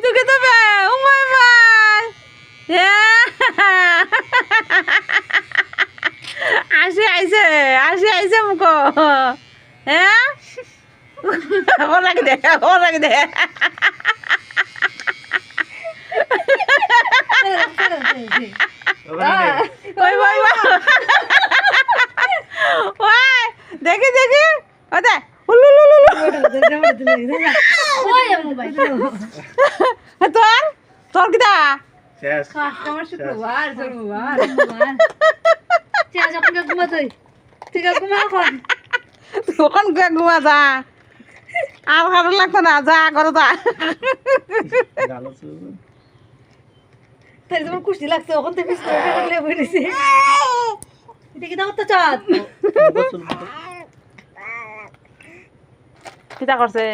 তোকে দেবে ও মাই মাই আসি আইছে মুখ হ্যাঁ ও রাখি দে ওই দেখি ওদা তোর কিটা তখন ঘুমা যা আর ভালো লাগতো না যা করো যা তাই তোমার খুশি লাগছে ওখান থেকে এটা কি দাও তো চাঁদ কিটা করছে